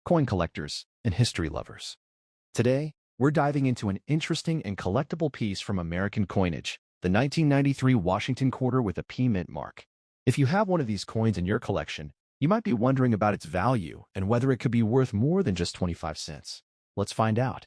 coin collectors, and history lovers. Today, we're diving into an interesting and collectible piece from American coinage, the 1993 Washington quarter with a P mint mark. If you have one of these coins in your collection, you might be wondering about its value and whether it could be worth more than just 25 cents. Let's find out.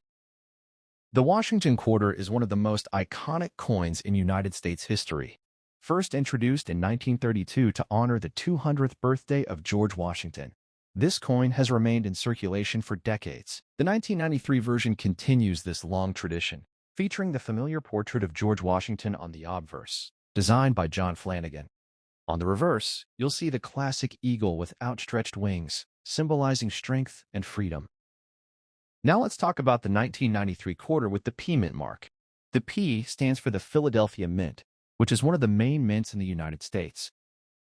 The Washington quarter is one of the most iconic coins in United States history. First introduced in 1932 to honor the 200th birthday of George Washington, this coin has remained in circulation for decades. The 1993 version continues this long tradition, featuring the familiar portrait of George Washington on the obverse, designed by John Flanagan. On the reverse, you'll see the classic eagle with outstretched wings, symbolizing strength and freedom. Now let's talk about the 1993 quarter with the P mint mark. The P stands for the Philadelphia Mint, which is one of the main mints in the United States.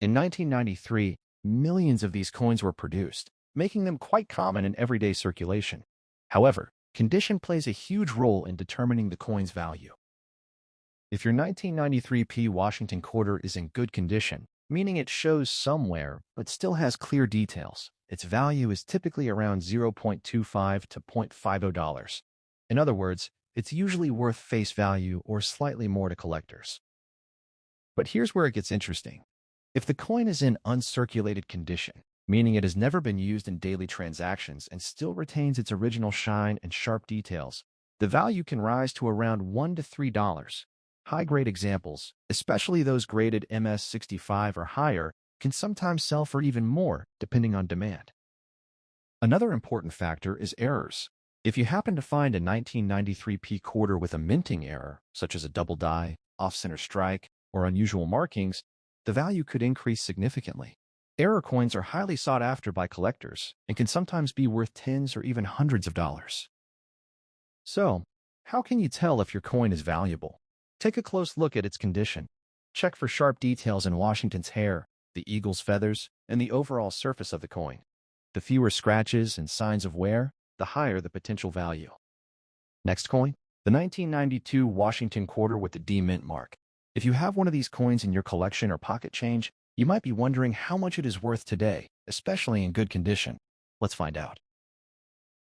In 1993, millions of these coins were produced, making them quite common in everyday circulation. However, condition plays a huge role in determining the coin's value. If your 1993 P Washington quarter is in good condition, meaning it shows some wear but still has clear details, its value is typically around $0.25 to $0.50. In other words, it's usually worth face value or slightly more to collectors. But here's where it gets interesting. If the coin is in uncirculated condition, meaning it has never been used in daily transactions and still retains its original shine and sharp details, the value can rise to around $1 to $3. High-grade examples, especially those graded MS65 or higher, can sometimes sell for even more, depending on demand. Another important factor is errors. If you happen to find a 1993 P quarter with a minting error, such as a double die, off-center strike, or unusual markings, the value could increase significantly. Error coins are highly sought after by collectors and can sometimes be worth tens or even hundreds of dollars. So, how can you tell if your coin is valuable? Take a close look at its condition. Check for sharp details in Washington's hair, the eagle's feathers, and the overall surface of the coin. The fewer scratches and signs of wear, the higher the potential value. Next coin, the 1992 Washington quarter with the D mint mark. If you have one of these coins in your collection or pocket change, you might be wondering how much it is worth today, especially in good condition. Let's find out.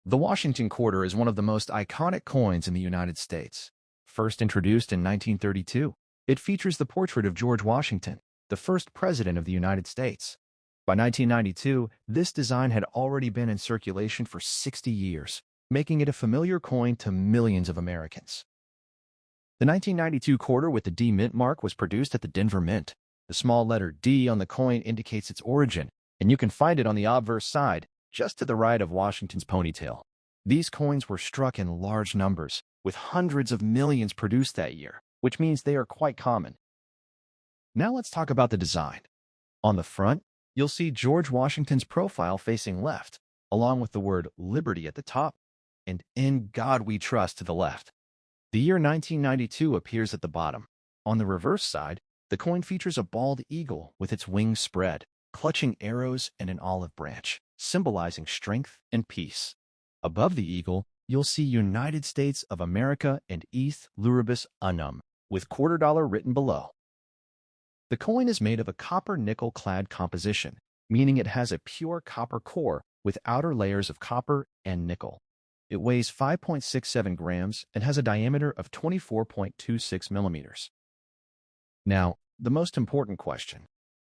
The Washington quarter is one of the most iconic coins in the United States. First introduced in 1932, it features the portrait of George Washington, the first president of the United States. By 1992, this design had already been in circulation for 60 years, making it a familiar coin to millions of Americans. The 1992 quarter with the D mint mark was produced at the Denver Mint. The small letter D on the coin indicates its origin, and you can find it on the obverse side, just to the right of Washington's ponytail. These coins were struck in large numbers, with hundreds of millions produced that year, which means they are quite common. Now let's talk about the design. On the front, you'll see George Washington's profile facing left, along with the word Liberty at the top, and In God We Trust to the left. The year 1992 appears at the bottom. On the reverse side, the coin features a bald eagle with its wings spread, clutching arrows and an olive branch, symbolizing strength and peace. Above the eagle, you'll see United States of America and Eth Pluribus Unum, with $quarter written below. The coin is made of a copper-nickel-clad composition, meaning it has a pure copper core with outer layers of copper and nickel. It weighs 5.67 grams and has a diameter of 24.26 millimeters. Now, the most important question.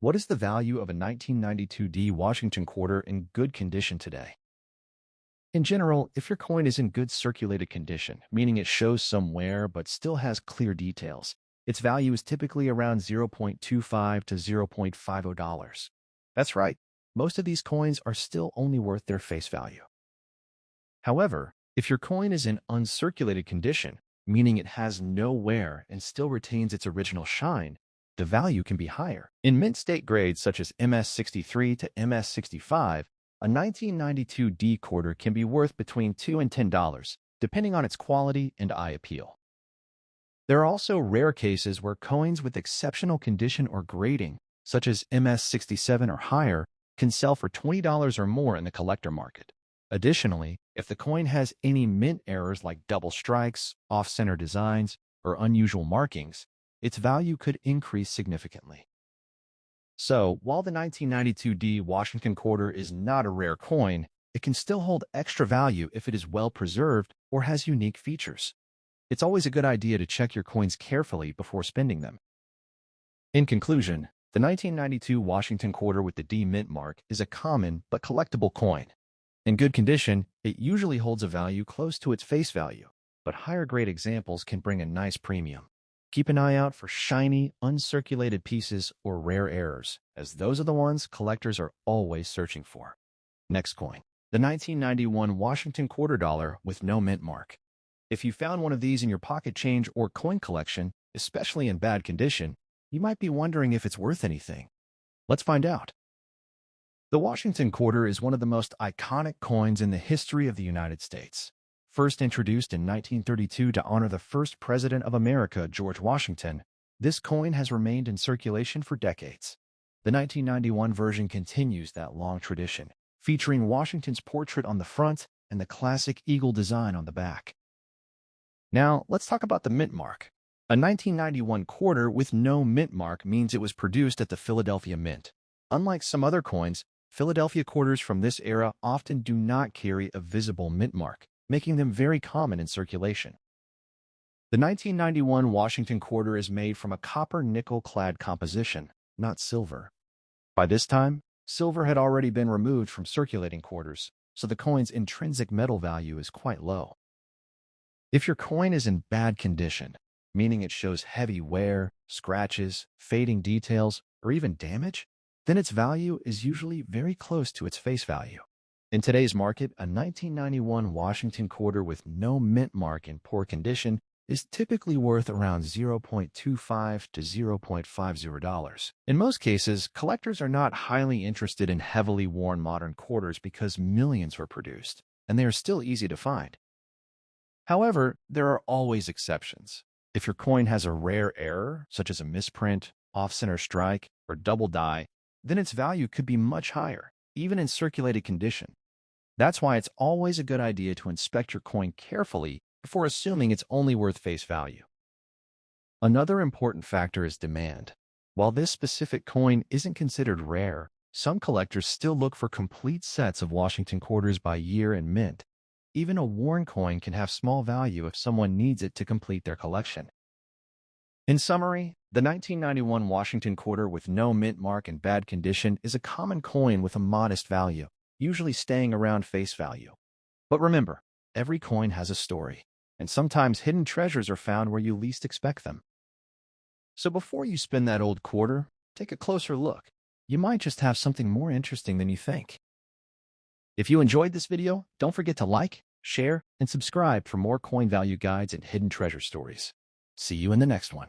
What is the value of a 1992 D Washington quarter in good condition today? In general, if your coin is in good circulated condition, meaning it shows some wear but still has clear details, its value is typically around $0.25 to $0.50. That's right, most of these coins are still only worth their face value. However, if your coin is in uncirculated condition, meaning it has no wear and still retains its original shine, the value can be higher. In mint state grades such as MS63 to MS65, a 1992 D quarter can be worth between $2 and $10, depending on its quality and eye appeal. There are also rare cases where coins with exceptional condition or grading, such as MS67 or higher, can sell for $20 or more in the collector market. Additionally, if the coin has any mint errors like double strikes, off-center designs, or unusual markings, its value could increase significantly. So, while the 1992 D Washington quarter is not a rare coin, it can still hold extra value if it is well preserved or has unique features. It's always a good idea to check your coins carefully before spending them. In conclusion, the 1992 Washington quarter with the D mint mark is a common but collectible coin. In good condition, it usually holds a value close to its face value, but higher-grade examples can bring a nice premium. Keep an eye out for shiny, uncirculated pieces or rare errors, as those are the ones collectors are always searching for. Next coin, the 1991 Washington quarter dollar with no mint mark. If you found one of these in your pocket change or coin collection, especially in bad condition, you might be wondering if it's worth anything. Let's find out. The Washington quarter is one of the most iconic coins in the history of the United States. First introduced in 1932 to honor the first president of America, George Washington, this coin has remained in circulation for decades. The 1991 version continues that long tradition, featuring Washington's portrait on the front and the classic eagle design on the back. Now, let's talk about the mint mark. A 1991 quarter with no mint mark means it was produced at the Philadelphia Mint. Unlike some other coins, Philadelphia quarters from this era often do not carry a visible mint mark, making them very common in circulation. The 1991 Washington quarter is made from a copper-nickel-clad composition, not silver. By this time, silver had already been removed from circulating quarters, so the coin's intrinsic metal value is quite low. If your coin is in bad condition, meaning it shows heavy wear, scratches, fading details, or even damage, then its value is usually very close to its face value. In today's market, a 1991 Washington quarter with no mint mark in poor condition is typically worth around $0.25 to $0.50. In most cases, collectors are not highly interested in heavily worn modern quarters because millions were produced, and they are still easy to find. However, there are always exceptions. If your coin has a rare error, such as a misprint, off-center strike, or double die, then its value could be much higher, even in circulated condition. That's why it's always a good idea to inspect your coin carefully before assuming it's only worth face value. Another important factor is demand. While this specific coin isn't considered rare, some collectors still look for complete sets of Washington quarters by year and mint. Even a worn coin can have small value if someone needs it to complete their collection. In summary, the 1991 Washington quarter with no mint mark in bad condition is a common coin with a modest value, usually staying around face value. But remember, every coin has a story, and sometimes hidden treasures are found where you least expect them. So before you spend that old quarter, take a closer look. You might just have something more interesting than you think. If you enjoyed this video, don't forget to like, share, and subscribe for more coin value guides and hidden treasure stories. See you in the next one.